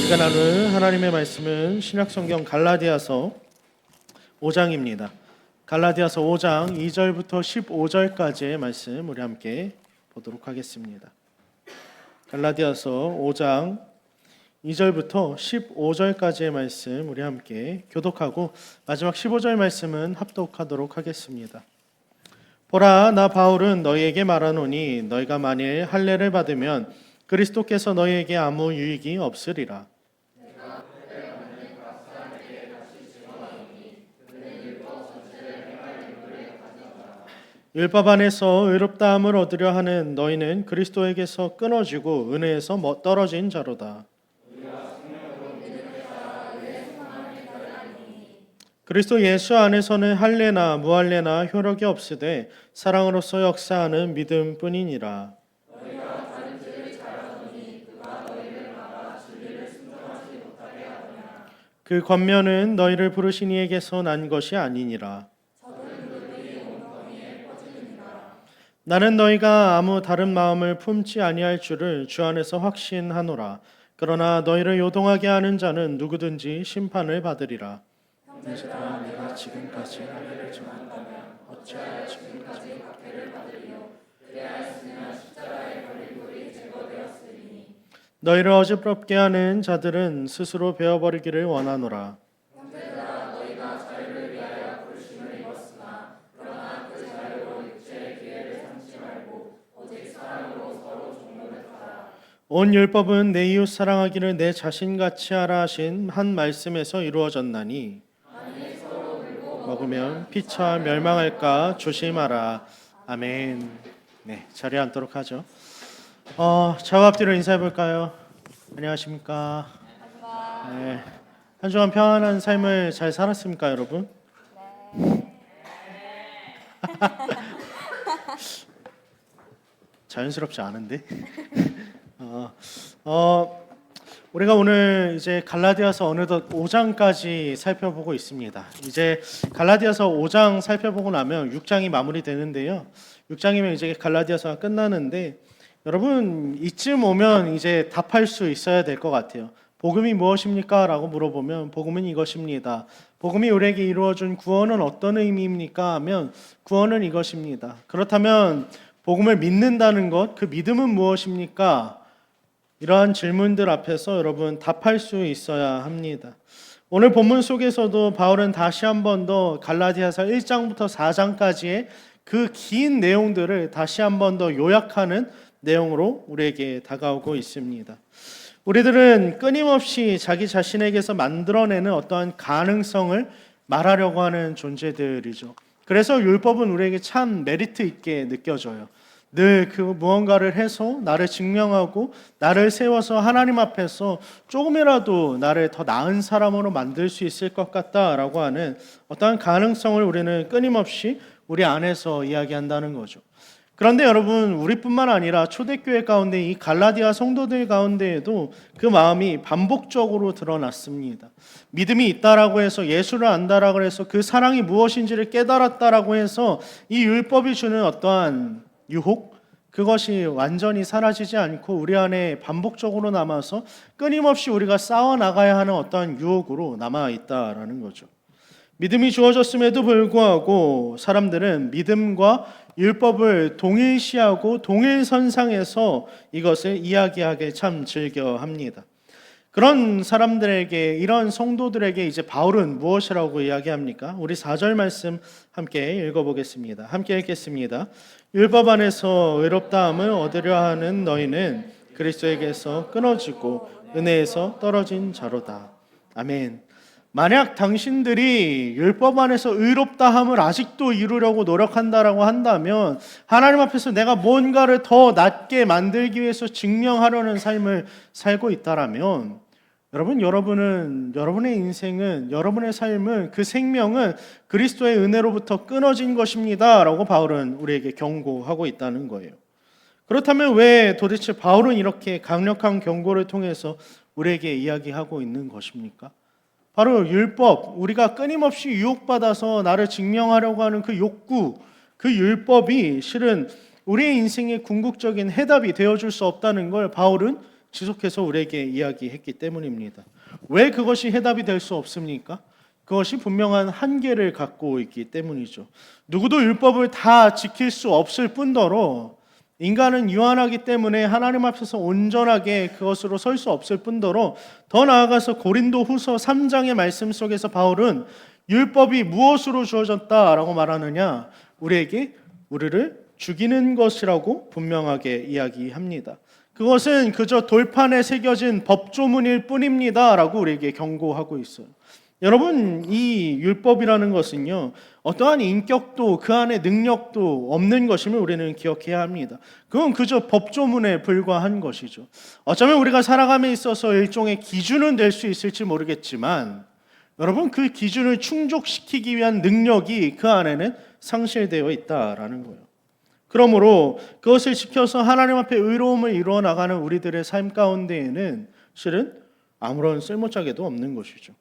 우리가 나눌 하나님의 말씀은 신약성경 갈라디아서 5장입니다. 갈라디아서 5장 2절부터 15절까지의 말씀 우리 함께 보도록 하겠습니다. 갈라디아서 5장 2절부터 15절까지의 말씀 우리 함께 교독하고 마지막 15절 말씀은 합독하도록 하겠습니다. 보라, 나 바울은 너희에게 말하노니 너희가 만일 할례를 받으면 그리스도께서 너희에게 아무 유익이 없으리라. 율법 안에서 의롭다함을 얻으려 하는 너희는 그리스도에게서 끊어지고 은혜에서 떨어진 자로다. 그리스도 예수 안에서는 할례나 무할례나 효력이 없으되 사랑으로서 역사하는 믿음뿐이니라. 그 권면은 너희를 부르신 이에게서 난 것이 아니니라. 나는 너희가 아무 다른 마음을 품지 아니할 줄을 주 안에서 확신하노라. 그러나 너희를 요동하게 하는 자는 누구든지 심판을 받으리라. 형제들아, 내가 지금까지 할례를 정한다면 어찌하여 지금까지 박해를 받으리요? 그리하였으면 십자가에 걸린 돌이 제거되었으리니. 너희를 어지럽게 하는 자들은 스스로 베어버리기를 원하노라. 형제들아, 너희가 자유를 위하여 부르심을 입었으나 그러나 그 자유로 육체의 기회를 삼지 말고 오직 사랑으로 서로 종로를 하라. 온 율법은 내 이웃 사랑하기를 내 자신같이 하라 하신 한 말씀에서 이루어졌나니 먹으면 피차 멸망할까 조심하라. 아멘. 네, 자리에 앉도록 하죠. 저와 앞뒤로 인사해 볼까요? 안녕하십니까? 네, 한 주간 평안한 삶을 잘 살았습니까, 여러분? 네. 자연스럽지 않은데. 우리가 오늘 이제 갈라디아서 어느덧 5장까지 살펴보고 있습니다. 이제 갈라디아서 5장 살펴보고 나면 6장이 마무리되는데요. 6장이면 이제 갈라디아서가 끝나는데 여러분 이쯤 오면 이제 답할 수 있어야 될 것 같아요. 복음이 무엇입니까? 라고 물어보면 복음은 이것입니다. 복음이 우리에게 이루어준 구원은 어떤 의미입니까? 하면 구원은 이것입니다. 그렇다면 복음을 믿는다는 것, 그 믿음은 무엇입니까? 이러한 질문들 앞에서 여러분 답할 수 있어야 합니다. 오늘 본문 속에서도 바울은 다시 한 번 더 갈라디아서 1장부터 4장까지의 그 긴 내용들을 다시 한 번 더 요약하는 내용으로 우리에게 다가오고 있습니다. 우리들은 끊임없이 자기 자신에게서 만들어내는 어떠한 가능성을 말하려고 하는 존재들이죠. 그래서 율법은 우리에게 참 메리트 있게 느껴져요. 늘 그 무언가를 해서 나를 증명하고 나를 세워서 하나님 앞에서 조금이라도 나를 더 나은 사람으로 만들 수 있을 것 같다라고 하는 어떠한 가능성을 우리는 끊임없이 우리 안에서 이야기한다는 거죠. 그런데 여러분, 우리뿐만 아니라 초대교회 가운데 이 갈라디아 성도들 가운데에도 그 마음이 반복적으로 드러났습니다. 믿음이 있다라고 해서 예수를 안다라고 해서 그 사랑이 무엇인지를 깨달았다라고 해서 이 율법이 주는 어떠한 유혹, 그것이 완전히 사라지지 않고 우리 안에 반복적으로 남아서 끊임없이 우리가 싸워나가야 하는 어떠한 유혹으로 남아있다라는 거죠. 믿음이 주어졌음에도 불구하고 사람들은 믿음과 율법을 동일시하고 동일선상에서 이것을 이야기하게 참 즐겨합니다. 그런 사람들에게, 이런 성도들에게 이제 바울은 무엇이라고 이야기합니까? 우리 4절 말씀 함께 읽어보겠습니다. 함께 읽겠습니다. 율법 안에서 의롭다함을 얻으려 하는 너희는 그리스도에게서 끊어지고 은혜에서 떨어진 자로다. 아멘. 만약 당신들이 율법 안에서 의롭다함을 아직도 이루려고 노력한다라고 한다면 하나님 앞에서 내가 뭔가를 더 낫게 만들기 위해서 증명하려는 삶을 살고 있다라면 여러분은 여러분의 인생은, 여러분의 삶은, 그 생명은 그리스도의 은혜로부터 끊어진 것입니다라고 바울은 우리에게 경고하고 있다는 거예요. 그렇다면 왜 도대체 바울은 이렇게 강력한 경고를 통해서 우리에게 이야기하고 있는 것입니까? 바로 율법, 우리가 끊임없이 유혹받아서 나를 증명하려고 하는 그 욕구, 그 율법이 실은 우리의 인생의 궁극적인 해답이 되어줄 수 없다는 걸 바울은 지속해서 우리에게 이야기했기 때문입니다. 왜 그것이 해답이 될 수 없습니까? 그것이 분명한 한계를 갖고 있기 때문이죠. 누구도 율법을 다 지킬 수 없을 뿐더러 인간은 유한하기 때문에 하나님 앞에서 온전하게 그것으로 설 수 없을 뿐더러 더 나아가서 고린도후서 3장의 말씀 속에서 바울은 율법이 무엇으로 주어졌다라고 말하느냐? 우리를 죽이는 것이라고 분명하게 이야기합니다. 그것은 그저 돌판에 새겨진 법조문일 뿐입니다라고 우리에게 경고하고 있어요. 여러분, 이 율법이라는 것은요, 어떠한 인격도 그 안에 능력도 없는 것임을 우리는 기억해야 합니다. 그건 그저 법조문에 불과한 것이죠. 어쩌면 우리가 살아감에 있어서 일종의 기준은 될 수 있을지 모르겠지만 여러분, 그 기준을 충족시키기 위한 능력이 그 안에는 상실되어 있다라는 거예요. 그러므로 그것을 지켜서 하나님 앞에 의로움을 이루어 나가는 우리들의 삶 가운데에는 실은 아무런 쓸모짝에도 없는 것이죠.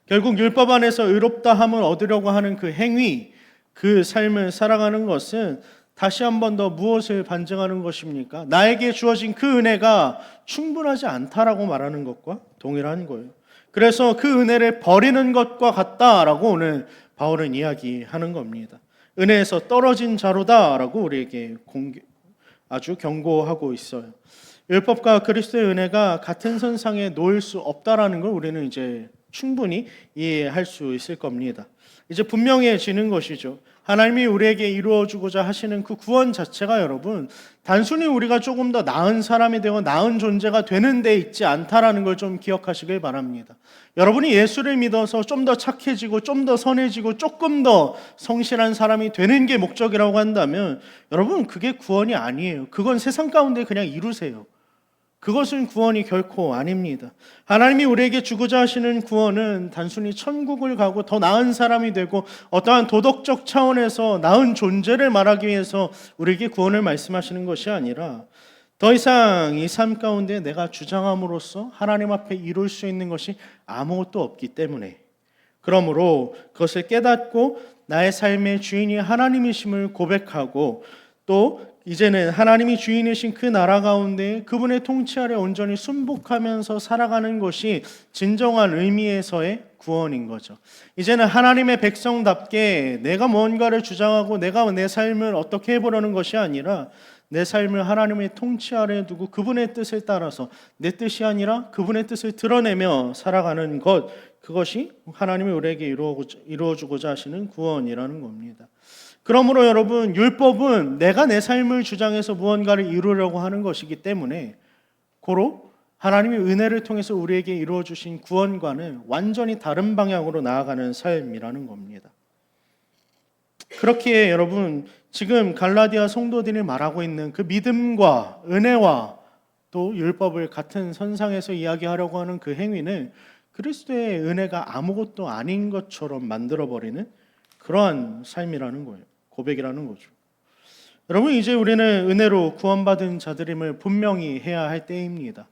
결국 율법 안에서 의롭다함을 얻으려고 하는 그 행위, 그 삶을 살아가는 것은 다시 한 번 더 무엇을 반증하는 것입니까? 나에게 주어진 그 은혜가 충분하지 않다라고 말하는 것과 동일한 거예요. 그래서 그 은혜를 버리는 것과 같다라고 오늘 바울은 이야기하는 겁니다. 은혜에서 떨어진 자로다라고 우리에게 아주 경고하고 있어요. 율법과 그리스도의 은혜가 같은 선상에 놓일 수 없다라는 걸 우리는 이제 충분히 이해할 수 있을 겁니다. 이제 분명해지는 것이죠. 하나님이 우리에게 이루어주고자 하시는 그 구원 자체가 여러분 단순히 우리가 조금 더 나은 사람이 되고 나은 존재가 되는 데 있지 않다라는 걸 좀 기억하시길 바랍니다. 여러분이 예수를 믿어서 좀 더 착해지고 좀 더 선해지고 조금 더 성실한 사람이 되는 게 목적이라고 한다면 여러분 그게 구원이 아니에요. 그건 세상 가운데 그냥 이루세요. 그것은 구원이 결코 아닙니다. 하나님이 우리에게 주고자 하시는 구원은 단순히 천국을 가고 더 나은 사람이 되고 어떠한 도덕적 차원에서 나은 존재를 말하기 위해서 우리에게 구원을 말씀하시는 것이 아니라 더 이상 이 삶 가운데 내가 주장함으로써 하나님 앞에 이룰 수 있는 것이 아무것도 없기 때문에 그러므로 그것을 깨닫고 나의 삶의 주인이 하나님이심을 고백하고 또 이제는 하나님이 주인이신 그 나라 가운데 그분의 통치 아래 온전히 순복하면서 살아가는 것이 진정한 의미에서의 구원인 거죠. 이제는 하나님의 백성답게 내가 뭔가를 주장하고 내가 내 삶을 어떻게 해보려는 것이 아니라 내 삶을 하나님의 통치 아래 두고 그분의 뜻을 따라서 내 뜻이 아니라 그분의 뜻을 드러내며 살아가는 것, 그것이 하나님이 우리에게 이루어주고자 하시는 구원이라는 겁니다. 그러므로 여러분 율법은 내가 내 삶을 주장해서 무언가를 이루려고 하는 것이기 때문에 고로 하나님의 은혜를 통해서 우리에게 이루어 주신 구원과는 완전히 다른 방향으로 나아가는 삶이라는 겁니다. 그렇기에 여러분 지금 갈라디아 성도들이 말하고 있는 그 믿음과 은혜와 또 율법을 같은 선상에서 이야기하려고 하는 그 행위는 그리스도의 은혜가 아무것도 아닌 것처럼 만들어버리는 그러한 삶이라는 거예요. 고백이라는 거죠. 여러분 이제 우리는 은혜로 구원받은 자들임을 분명히 해야 할 때입니다.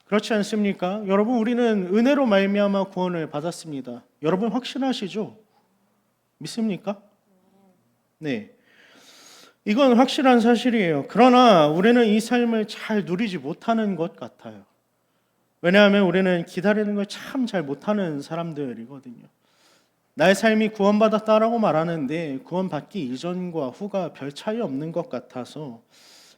그렇지 않습니까? 여러분 우리는 은혜로 말미암아 구원을 받았습니다. 여러분 확신하시죠? 믿습니까? 네. 이건 확실한 사실이에요. 그러나 우리는 이 삶을 잘 누리지 못하는 것 같아요. 왜냐하면 우리는 기다리는 걸 참 잘 못하는 사람들이거든요. 나의 삶이 구원받았다라고 말하는데 구원받기 이전과 후가 별 차이 없는 것 같아서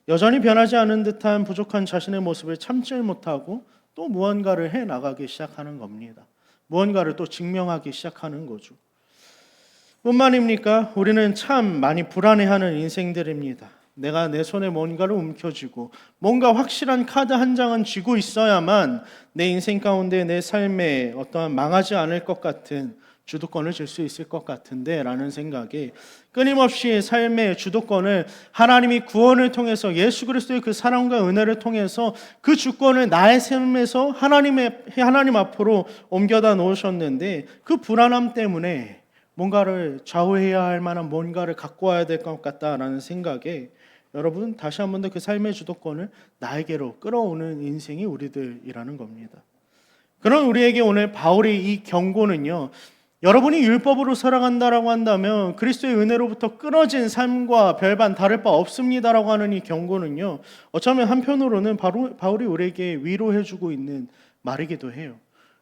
여전히 변하지 않은 듯한 부족한 자신의 모습을 참지 못하고 또 무언가를 해나가기 시작하는 겁니다. 무언가를 또 증명하기 시작하는 거죠. 뿐만입니까? 우리는 참 많이 불안해하는 인생들입니다. 내가 내 손에 뭔가를 움켜쥐고 뭔가 확실한 카드 한 장은 쥐고 있어야만 내 인생 가운데 내 삶에 어떠한 망하지 않을 것 같은 주도권을 줄 수 있을 것 같은데 라는 생각에 끊임없이 삶의 주도권을 하나님이 구원을 통해서 예수 그리스도의 그 사랑과 은혜를 통해서 그 주권을 나의 삶에서 하나님 앞으로 옮겨다 놓으셨는데 그 불안함 때문에 뭔가를 좌우해야 할 만한 뭔가를 갖고 와야 될 것 같다라는 생각에 여러분 다시 한 번 더 그 삶의 주도권을 나에게로 끌어오는 인생이 우리들이라는 겁니다. 그런 우리에게 오늘 바울의 이 경고는요, 여러분이 율법으로 살아간다라고 한다면 그리스도의 은혜로부터 끊어진 삶과 별반 다를 바 없습니다라고 하는 이 경고는요, 어쩌면 한편으로는 바울이 우리에게 위로해주고 있는 말이기도 해요.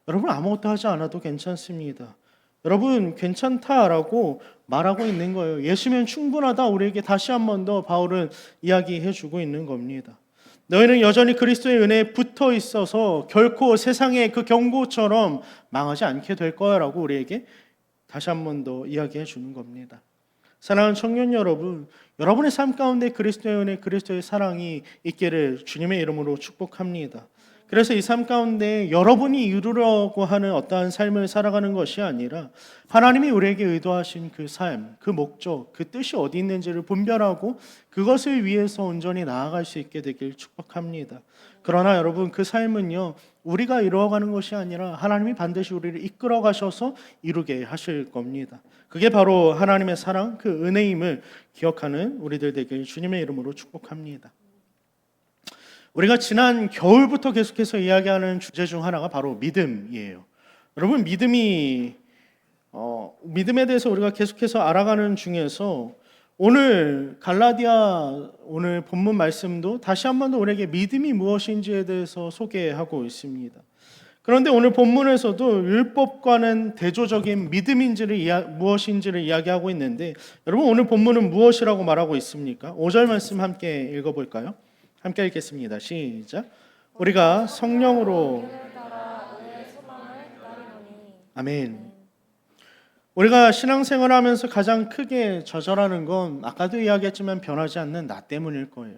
여러분 아무것도 하지 않아도 괜찮습니다. 여러분 괜찮다라고 말하고 있는 거예요. 예수면 충분하다, 우리에게 다시 한 번 더 바울은 이야기해주고 있는 겁니다. 너희는 여전히 그리스도의 은혜에 붙어 있어서 결코 세상의 그 경고처럼 망하지 않게 될 거야 라고 우리에게 다시 한 번 더 이야기해 주는 겁니다. 사랑하는 청년 여러분, 여러분의 삶 가운데 그리스도의 은혜, 그리스도의 사랑이 있기를 주님의 이름으로 축복합니다. 그래서 이 삶 가운데 여러분이 이루려고 하는 어떠한 삶을 살아가는 것이 아니라 하나님이 우리에게 의도하신 그 삶, 그 목적, 그 뜻이 어디 있는지를 분별하고 그것을 위해서 온전히 나아갈 수 있게 되길 축복합니다. 그러나 여러분, 그 삶은요, 우리가 이루어가는 것이 아니라 하나님이 반드시 우리를 이끌어 가셔서 이루게 하실 겁니다. 그게 바로 하나님의 사랑, 그 은혜임을 기억하는 우리들 되길 주님의 이름으로 축복합니다. 우리가 지난 겨울부터 계속해서 이야기하는 주제 중 하나가 바로 믿음이에요. 여러분, 믿음에 대해서 우리가 계속해서 알아가는 중에서 오늘 갈라디아 오늘 본문 말씀도 다시 한 번 더 우리에게 믿음이 무엇인지에 대해서 소개하고 있습니다. 그런데 오늘 본문에서도 율법과는 대조적인 무엇인지를 이야기하고 있는데, 여러분 오늘 본문은 무엇이라고 말하고 있습니까? 5절 말씀 함께 읽어볼까요? 함께 읽겠습니다. 시작. 우리가 성령으로 아멘. 우리가 신앙생활을 하면서 가장 크게 좌절하는 건 아까도 이야기했지만 변하지 않는 나 때문일 거예요.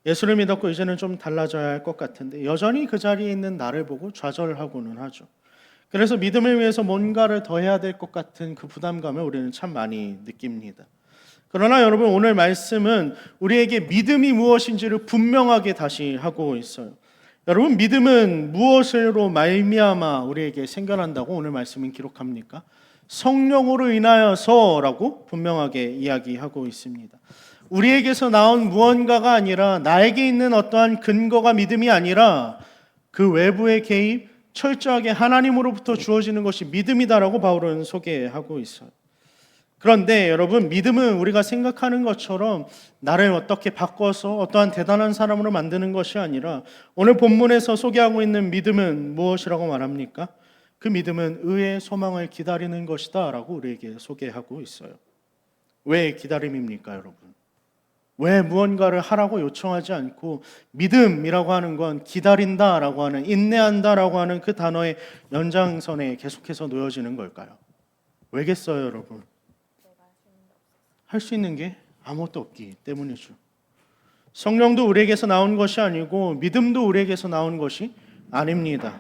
예수를 믿었고 이제는 좀 달라져야 할 것 같은데 여전히 그 자리에 있는 나를 보고 좌절하고는 하죠. 그래서 믿음을 위해서 뭔가를 더 해야 될 것 같은 그 부담감을 우리는 참 많이 느낍니다. 그러나 여러분, 오늘 말씀은 우리에게 믿음이 무엇인지를 분명하게 다시 하고 있어요. 여러분, 믿음은 무엇으로 말미암아 우리에게 생겨난다고 오늘 말씀은 기록합니까? 성령으로 인하여서라고 분명하게 이야기하고 있습니다. 우리에게서 나온 무언가가 아니라, 나에게 있는 어떠한 근거가 믿음이 아니라 그 외부의 개입, 철저하게 하나님으로부터 주어지는 것이 믿음이다라고 바울은 소개하고 있어요. 그런데 여러분, 믿음은 우리가 생각하는 것처럼 나를 어떻게 바꿔서 어떠한 대단한 사람으로 만드는 것이 아니라, 오늘 본문에서 소개하고 있는 믿음은 무엇이라고 말합니까? 그 믿음은 의의 소망을 기다리는 것이다 라고 우리에게 소개하고 있어요. 왜 기다림입니까, 여러분? 왜 무언가를 하라고 요청하지 않고 믿음이라고 하는 건 기다린다라고 하는, 인내한다라고 하는 그 단어의 연장선에 계속해서 놓여지는 걸까요? 왜겠어요, 여러분? 할 수 있는 게 아무것도 없기 때문이죠. 성령도 우리에게서 나온 것이 아니고 믿음도 우리에게서 나온 것이 아닙니다.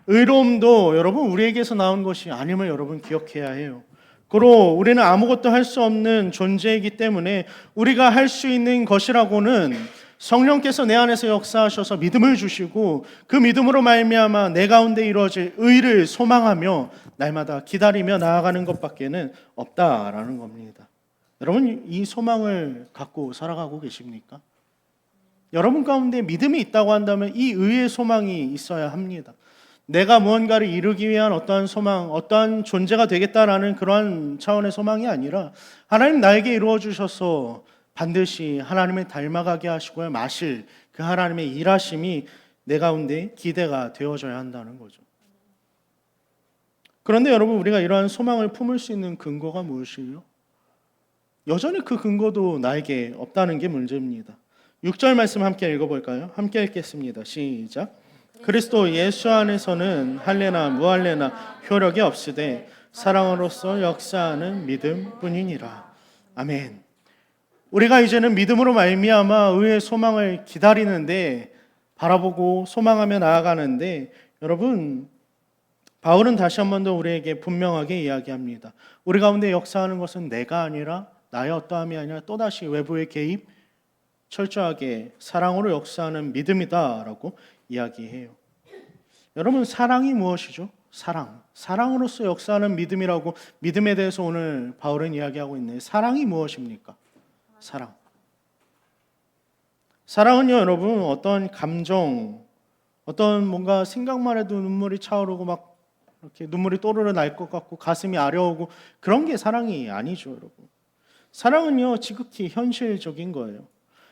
의로움도 여러분 우리에게서 나온 것이 아님을 여러분 기억해야 해요. 그로 우리는 아무것도 할 수 없는 존재이기 때문에 우리가 할 수 있는 것이라고는 성령께서 내 안에서 역사하셔서 믿음을 주시고 그 믿음으로 말미암아 내 가운데 이루어질 의를 소망하며 날마다 기다리며 나아가는 것밖에는 없다라는 겁니다. 여러분, 이 소망을 갖고 살아가고 계십니까? 여러분 가운데 믿음이 있다고 한다면 이 의의 소망이 있어야 합니다. 내가 무언가를 이루기 위한 어떠한 소망, 어떠한 존재가 되겠다라는 그러한 차원의 소망이 아니라, 하나님 나에게 이루어 주셔서 반드시 하나님을 닮아가게 하시고야 마실 그 하나님의 일하심이 내 가운데 기대가 되어져야 한다는 거죠. 그런데 여러분, 우리가 이러한 소망을 품을 수 있는 근거가 무엇이에요? 여전히 그 근거도 나에게 없다는 게 문제입니다. 6절 말씀 함께 읽어볼까요? 함께 읽겠습니다. 시작. 그리스도 예수 안에서는 할례나 무할례나 효력이 없으되 사랑으로서 역사하는 믿음뿐이니라. 아멘. 우리가 이제는 믿음으로 말미암아 의의 소망을 기다리는데, 바라보고 소망하며 나아가는데, 여러분 바울은 다시 한 번 더 우리에게 분명하게 이야기합니다. 우리 가운데 역사하는 것은 내가 아니라, 나의 어떠함이 아니라 또다시 외부의 개입, 철저하게 사랑으로 역사하는 믿음이다라고 이야기해요. 여러분, 사랑이 무엇이죠? 사랑으로서 역사하는 믿음이라고, 믿음에 대해서 오늘 바울은 이야기하고 있네요. 사랑이 무엇입니까? 사랑은요, 여러분, 어떤 감정, 어떤 뭔가 생각만 해도 눈물이 차오르고 막 이렇게 눈물이 또르르 날 것 같고 가슴이 아려오고 그런 게 사랑이 아니죠, 여러분. 사랑은요, 지극히 현실적인 거예요.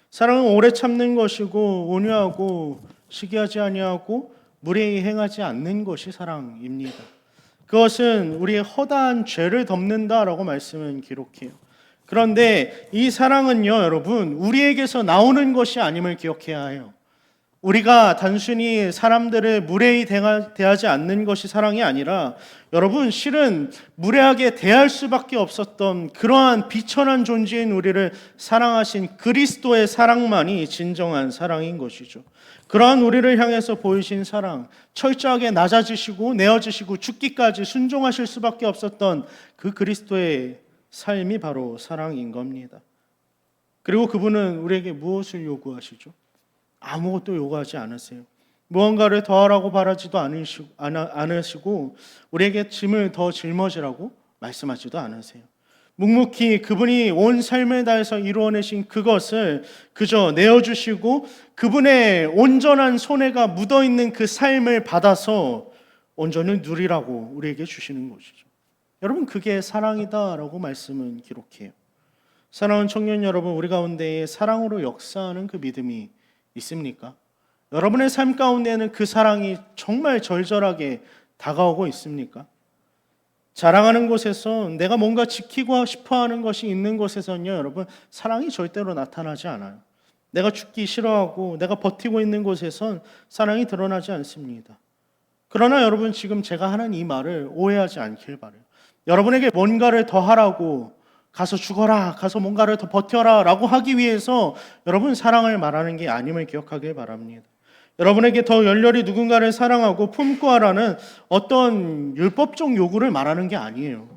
사랑은 오래 참는 것이고 온유하고 시기하지 아니하고 무례히 행하지 않는 것이 사랑입니다. 그것은 우리의 허다한 죄를 덮는다라고 말씀은 기록해요. 그런데 이 사랑은요, 여러분, 우리에게서 나오는 것이 아님을 기억해야 해요. 우리가 단순히 사람들을 무례히 대하지 않는 것이 사랑이 아니라 여러분 실은 무례하게 대할 수밖에 없었던 그러한 비천한 존재인 우리를 사랑하신 그리스도의 사랑만이 진정한 사랑인 것이죠. 그러한 우리를 향해서 보이신 사랑, 철저하게 낮아지시고 내어지시고 죽기까지 순종하실 수밖에 없었던 그 그리스도의 삶이 바로 사랑인 겁니다. 그리고 그분은 우리에게 무엇을 요구하시죠? 아무것도 요구하지 않으세요. 무언가를 더하라고 바라지도 않으시고 우리에게 짐을 더 짊어지라고 말씀하지도 않으세요. 묵묵히 그분이 온 삶을 다해서 이루어내신 그것을 그저 내어주시고 그분의 온전한 손해가 묻어있는 그 삶을 받아서 온전히 누리라고 우리에게 주시는 것이죠. 여러분, 그게 사랑이다라고 말씀은 기록해요. 사랑하는 청년 여러분, 우리 가운데에 사랑으로 역사하는 그 믿음이 있습니까? 여러분의 삶 가운데는 그 사랑이 정말 절절하게 다가오고 있습니까? 자랑하는 곳에서 내가 뭔가 지키고 싶어하는 것이 있는 곳에서는요, 여러분, 사랑이 절대로 나타나지 않아요. 내가 죽기 싫어하고 내가 버티고 있는 곳에선 사랑이 드러나지 않습니다. 그러나 여러분, 지금 제가 하는 이 말을 오해하지 않길 바라요. 여러분에게 뭔가를 더 하라고, 가서 죽어라, 가서 뭔가를 더 버텨라 라고 하기 위해서 여러분 사랑을 말하는 게 아님을 기억하길 바랍니다. 여러분에게 더 열렬히 누군가를 사랑하고 품고 하라는 어떤 율법적 요구를 말하는 게 아니에요.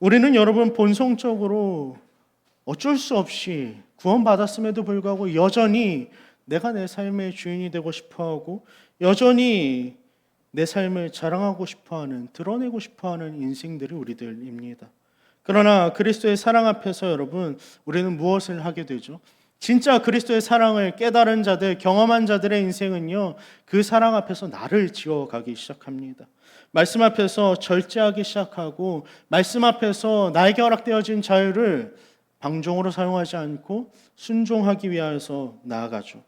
우리는 여러분 본성적으로 어쩔 수 없이 구원받았음에도 불구하고 여전히 내가 내 삶의 주인이 되고 싶어하고 여전히 내 삶을 자랑하고 싶어하는, 드러내고 싶어하는 인생들이 우리들입니다. 그러나 그리스도의 사랑 앞에서 여러분 우리는 무엇을 하게 되죠? 진짜 그리스도의 사랑을 깨달은 자들, 경험한 자들의 인생은요, 그 사랑 앞에서 나를 지워가기 시작합니다. 말씀 앞에서 절제하기 시작하고 말씀 앞에서 나에게 허락되어진 자유를 방종으로 사용하지 않고 순종하기 위하여서 나아가죠.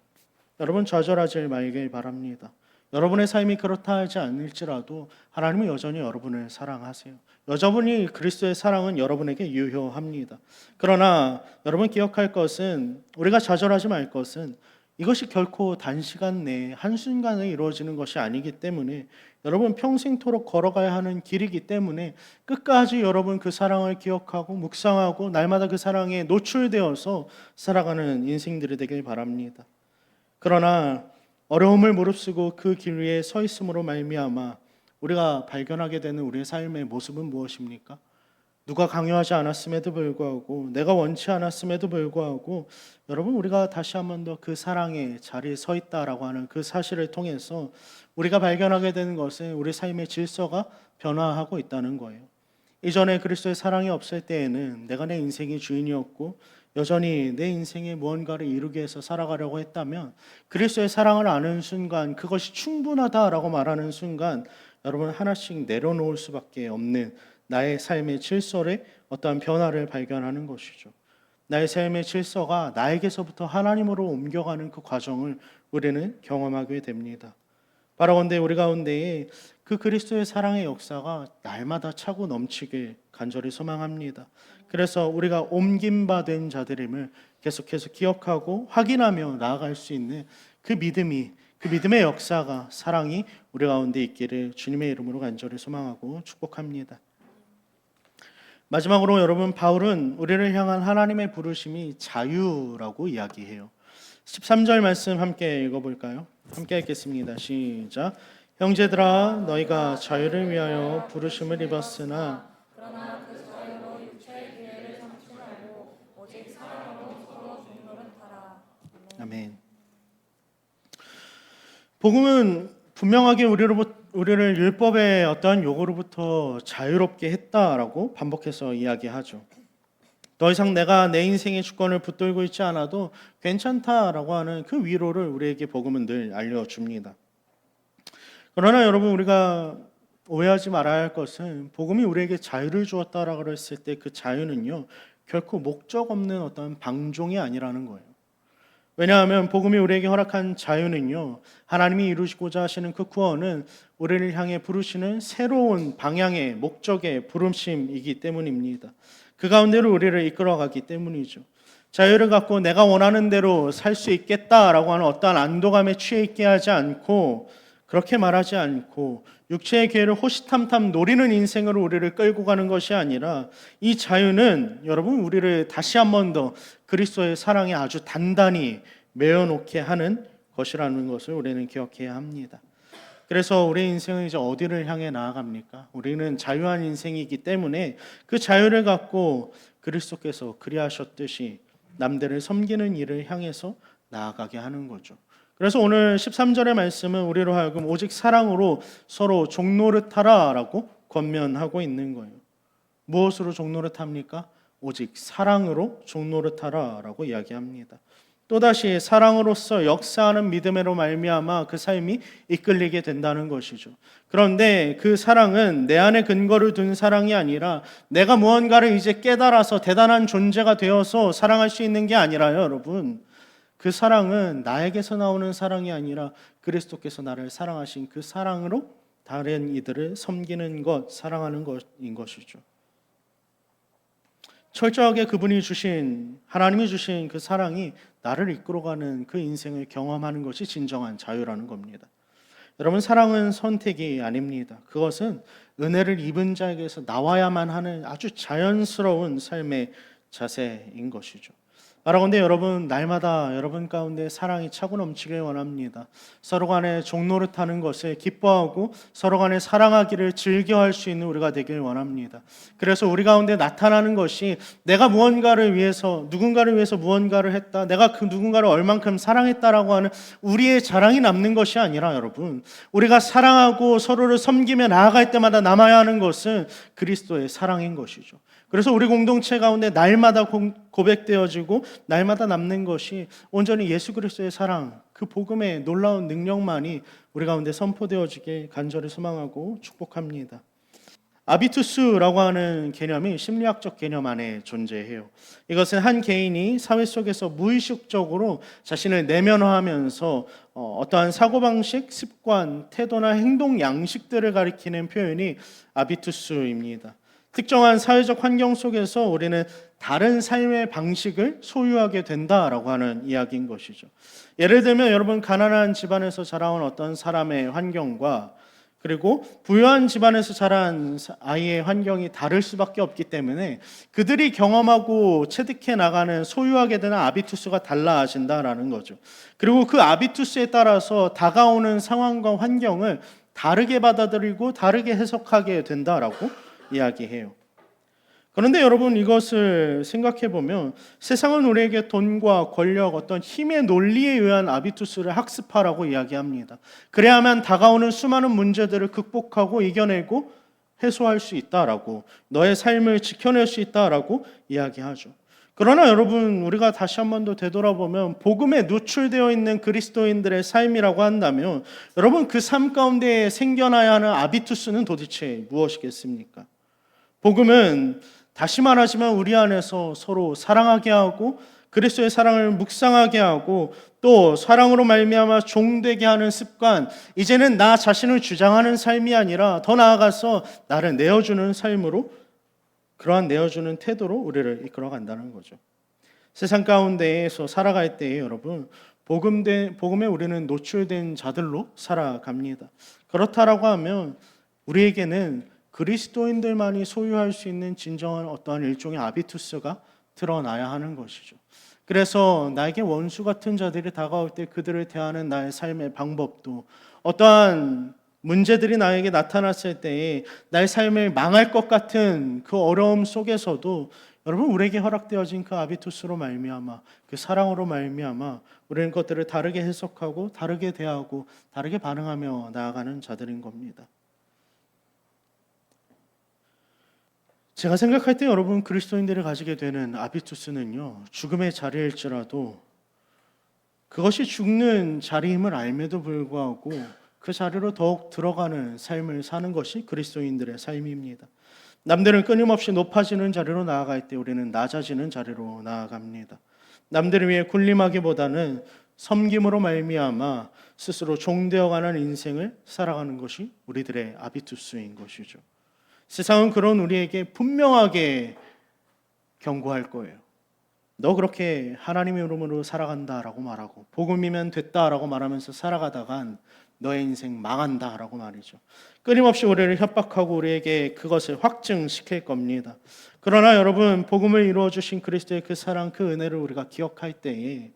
여러분, 좌절하지 말길 바랍니다. 여러분의 삶이 그렇다 하지 않을지라도 하나님은 여전히 여러분을 사랑하세요. 여러분이 그리스도의 사랑은 여러분에게 유효합니다. 그러나 여러분 기억할 것은, 우리가 좌절하지 말 것은 이것이 결코 단시간 내에 한순간에 이루어지는 것이 아니기 때문에 여러분 평생토록 걸어가야 하는 길이기 때문에 끝까지 여러분 그 사랑을 기억하고 묵상하고 날마다 그 사랑에 노출되어서 살아가는 인생들이 되길 바랍니다. 그러나 어려움을 무릅쓰고 그 길 위에 서 있음으로 말미암아 우리가 발견하게 되는 우리의 삶의 모습은 무엇입니까? 누가 강요하지 않았음에도 불구하고 내가 원치 않았음에도 불구하고 여러분 우리가 다시 한 번 더 그 사랑의 자리에 서 있다라고 하는 그 사실을 통해서 우리가 발견하게 되는 것은 우리 삶의 질서가 변화하고 있다는 거예요. 이전에 그리스도의 사랑이 없을 때에는 내가 내 인생의 주인이었고 여전히 내 인생에 무언가를 이루기 위해서 살아가려고 했다면 그리스도의 사랑을 아는 순간 그것이 충분하다라고 말하는 순간 여러분 하나씩 내려놓을 수밖에 없는 나의 삶의 질서의 어떠한 변화를 발견하는 것이죠. 나의 삶의 질서가 나에게서부터 하나님으로 옮겨가는 그 과정을 우리는 경험하게 됩니다. 바라건대 우리 가운데에 그 그리스도의 사랑의 역사가 날마다 차고 넘치길 간절히 소망합니다. 그래서 우리가 옮김받은 자들임을 계속해서 기억하고 확인하며 나아갈 수 있는 그 믿음의 역사가, 사랑이 우리 가운데 있기를 주님의 이름으로 간절히 소망하고 축복합니다. 마지막으로 여러분, 바울은 우리를 향한 하나님의 부르심이 자유라고 이야기해요. 13절 말씀 함께 읽어볼까요? 함께 읽겠습니다. 시작. 형제들아, 너희가 자유를 위하여 부르심을 입었으나 그러나 그 자유로 육체의 기회를 삼지 말고 오직 사랑으로 서로 동노릇하라. 아멘. 복음은 분명하게 우리를 율법의 어떠한 요구로부터 자유롭게 했다라고 반복해서 이야기하죠. 더 이상 내가 내 인생의 주권을 붙들고 있지 않아도 괜찮다라고 하는 그 위로를 우리에게 복음은 늘 알려줍니다. 그러나 여러분, 우리가 오해하지 말아야 할 것은 복음이 우리에게 자유를 주었다라고 했을 때 그 자유는요 결코 목적 없는 어떤 방종이 아니라는 거예요. 왜냐하면 복음이 우리에게 허락한 자유는요 하나님이 이루시고자 하시는 그 구원은 우리를 향해 부르시는 새로운 방향의 목적의 부름심이기 때문입니다. 그 가운데로 우리를 이끌어가기 때문이죠. 자유를 갖고 내가 원하는 대로 살 수 있겠다라고 하는 어떠한 안도감에 취해 있게 하지 않고, 그렇게 말하지 않고 육체의 기회를 호시탐탐 노리는 인생으로 우리를 끌고 가는 것이 아니라, 이 자유는 여러분 우리를 다시 한 번 더 그리스도의 사랑에 아주 단단히 메어놓게 하는 것이라는 것을 우리는 기억해야 합니다. 그래서 우리 인생은 이제 어디를 향해 나아갑니까? 우리는 자유한 인생이기 때문에 그 자유를 갖고 그리스도께서 그리하셨듯이 남들을 섬기는 일을 향해서 나아가게 하는 거죠. 그래서 오늘 13절의 말씀은 우리로 하여금 오직 사랑으로 서로 종노릇하라라고 권면하고 있는 거예요. 무엇으로 종노릇합니까? 오직 사랑으로 종노릇하라라고 이야기합니다. 또다시 사랑으로서 역사하는 믿음으로 말미암아 그 삶이 이끌리게 된다는 것이죠. 그런데 그 사랑은 내 안에 근거를 둔 사랑이 아니라 내가 무언가를 이제 깨달아서 대단한 존재가 되어서 사랑할 수 있는 게 아니라요, 여러분. 그 사랑은 나에게서 나오는 사랑이 아니라 그리스도께서 나를 사랑하신 그 사랑으로 다른 이들을 섬기는 것, 사랑하는 것인 것이죠. 철저하게 그분이 주신, 하나님이 주신 그 사랑이 나를 이끌어가는 그 인생을 경험하는 것이 진정한 자유라는 겁니다. 여러분, 사랑은 선택이 아닙니다. 그것은 은혜를 입은 자에게서 나와야만 하는 아주 자연스러운 삶의 자세인 것이죠. 바라건대 여러분, 날마다 여러분 가운데 사랑이 차고 넘치길 원합니다. 서로 간에 종노릇하는 것을 기뻐하고 서로 간에 사랑하기를 즐겨할 수 있는 우리가 되길 원합니다. 그래서 우리 가운데 나타나는 것이 내가 무언가를 위해서, 누군가를 위해서 무언가를 했다, 내가 그 누군가를 얼만큼 사랑했다라고 하는 우리의 자랑이 남는 것이 아니라, 여러분, 우리가 사랑하고 서로를 섬기며 나아갈 때마다 남아야 하는 것은 그리스도의 사랑인 것이죠. 그래서 우리 공동체 가운데 날마다 고백되어지고 날마다 남는 것이 온전히 예수 그리스도의 사랑, 그 복음의 놀라운 능력만이 우리 가운데 선포되어지길 간절히 소망하고 축복합니다. 아비투스라고 하는 개념이 심리학적 개념 안에 존재해요. 이것은 한 개인이 사회 속에서 무의식적으로 자신을 내면화하면서 어떠한 사고방식, 습관, 태도나 행동 양식들을 가리키는 표현이 아비투스입니다. 특정한 사회적 환경 속에서 우리는 다른 삶의 방식을 소유하게 된다라고 하는 이야기인 것이죠. 예를 들면 여러분, 가난한 집안에서 자라온 어떤 사람의 환경과 그리고 부유한 집안에서 자란 아이의 환경이 다를 수밖에 없기 때문에 그들이 경험하고 체득해 나가는, 소유하게 되는 아비투스가 달라진다라는 거죠. 그리고 그 아비투스에 따라서 다가오는 상황과 환경을 다르게 받아들이고 다르게 해석하게 된다라고 이야기해요. 그런데 여러분, 이것을 생각해 보면 세상은 우리에게 돈과 권력, 어떤 힘의 논리에 의한 아비투스를 학습하라고 이야기합니다. 그래야만 다가오는 수많은 문제들을 극복하고 이겨내고 해소할 수 있다라고, 너의 삶을 지켜낼 수 있다라고 이야기하죠. 그러나 여러분, 우리가 다시 한 번 더 되돌아보면 복음에 노출되어 있는 그리스도인들의 삶이라고 한다면 여러분, 그 삶 가운데 생겨나야 하는 아비투스는 도대체 무엇이겠습니까? 복음은 다시 말하지만 우리 안에서 서로 사랑하게 하고 그리스도의 사랑을 묵상하게 하고 또 사랑으로 말미암아 종되게 하는 습관, 이제는 나 자신을 주장하는 삶이 아니라 더 나아가서 나를 내어주는 삶으로, 그러한 내어주는 태도로 우리를 이끌어간다는 거죠. 세상 가운데에서 살아갈 때에 여러분, 복음에 우리는 노출된 자들로 살아갑니다. 그렇다라고 하면 우리에게는 그리스도인들만이 소유할 수 있는 진정한 어떠한 일종의 아비투스가 드러나야 하는 것이죠. 그래서 나에게 원수 같은 자들이 다가올 때 그들을 대하는 나의 삶의 방법도, 어떠한 문제들이 나에게 나타났을 때에 나의 삶을 망할 것 같은 그 어려움 속에서도 여러분, 우리에게 허락되어진 그 아비투스로 말미암아, 그 사랑으로 말미암아 우리는 것들을 다르게 해석하고 다르게 대하고 다르게 반응하며 나아가는 자들인 겁니다. 제가 생각할 때 여러분, 그리스도인들이 가지게 되는 아비투스는요, 죽음의 자리일지라도 그것이 죽는 자리임을 알매도 불구하고 그 자리로 더욱 들어가는 삶을 사는 것이 그리스도인들의 삶입니다. 남들은 끊임없이 높아지는 자리로 나아갈 때 우리는 낮아지는 자리로 나아갑니다. 남들을 위해 군림하기보다는 섬김으로 말미암아 스스로 종되어가는 인생을 살아가는 것이 우리들의 아비투스인 것이죠. 세상은 그런 우리에게 분명하게 경고할 거예요. 너 그렇게 하나님의 이름으로 살아간다라고 말하고 복음이면 됐다라고 말하면서 살아가다간 너의 인생 망한다라고 말이죠. 끊임없이 우리를 협박하고 우리에게 그것을 확증시킬 겁니다. 그러나 여러분, 복음을 이루어 주신 그리스도의 그 사랑, 그 은혜를 우리가 기억할 때에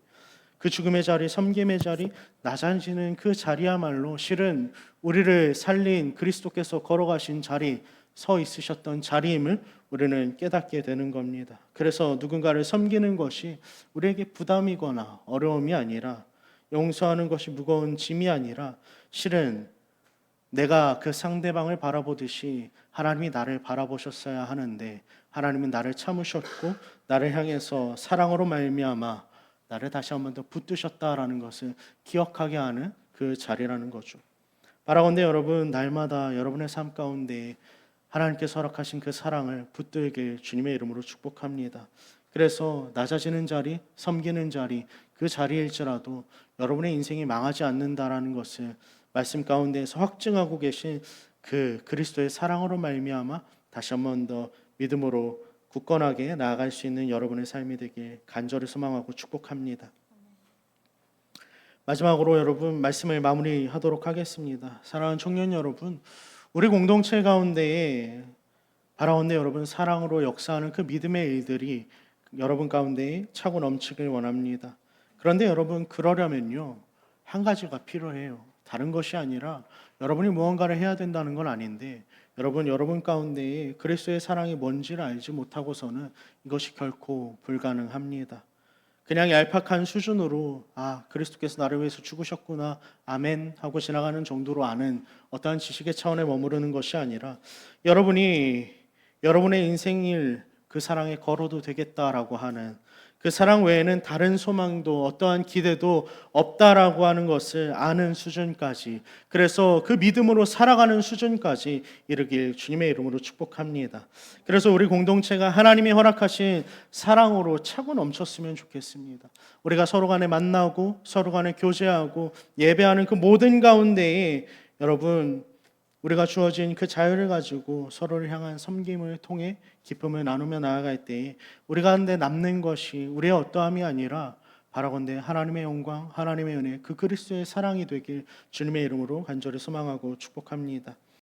그 죽음의 자리, 섬김의 자리, 낮아지는 그 자리야말로 실은 우리를 살린 그리스도께서 걸어가신 자리, 서 있으셨던 자리임을 우리는 깨닫게 되는 겁니다. 그래서 누군가를 섬기는 것이 우리에게 부담이거나 어려움이 아니라, 용서하는 것이 무거운 짐이 아니라 실은 내가 그 상대방을 바라보듯이 하나님이 나를 바라보셨어야 하는데 하나님은 나를 참으셨고 나를 향해서 사랑으로 말미암아 나를 다시 한 번 더 붙드셨다라는 것을 기억하게 하는 그 자리라는 거죠. 바라건대 여러분, 날마다 여러분의 삶 가운데 하나님께서 허락하신 그 사랑을 붙들길 주님의 이름으로 축복합니다. 그래서 낮아지는 자리, 섬기는 자리, 그 자리일지라도 여러분의 인생이 망하지 않는다라는 것을 말씀 가운데에서 확증하고 계신 그 그리스도의 사랑으로 말미암아 다시 한 번 더 믿음으로 굳건하게 나아갈 수 있는 여러분의 삶이 되길 간절히 소망하고 축복합니다. 마지막으로 여러분, 말씀을 마무리하도록 하겠습니다. 사랑하는 청년 여러분, 우리 공동체 가운데에 바라온데 여러분 사랑으로 역사하는 그 믿음의 일들이 여러분 가운데에 차고 넘치길 원합니다. 그런데 여러분, 그러려면요 한 가지가 필요해요. 다른 것이 아니라 여러분이 무언가를 해야 된다는 건 아닌데 여러분 가운데에 그리스도의 사랑이 뭔지를 알지 못하고서는 이것이 결코 불가능합니다. 그냥 얄팍한 수준으로 그리스도께서 나를 위해서 죽으셨구나 아멘 하고 지나가는 정도로 아는 어떠한 지식의 차원에 머무르는 것이 아니라 여러분이 여러분의 인생일 그 사랑에 걸어도 되겠다라고 하는 그 사랑 외에는 다른 소망도 어떠한 기대도 없다라고 하는 것을 아는 수준까지, 그래서 그 믿음으로 살아가는 수준까지 이르길 주님의 이름으로 축복합니다. 그래서 우리 공동체가 하나님이 허락하신 사랑으로 차고 넘쳤으면 좋겠습니다. 우리가 서로 간에 만나고 서로 간에 교제하고 예배하는 그 모든 가운데에 여러분, 우리가 주어진 그 자유를 가지고 서로를 향한 섬김을 통해 기쁨을 나누며 나아갈 때 우리 가운데 남는 것이 우리의 어떠함이 아니라 바라건대 하나님의 영광, 하나님의 은혜, 그 그리스도의 사랑이 되길 주님의 이름으로 간절히 소망하고 축복합니다.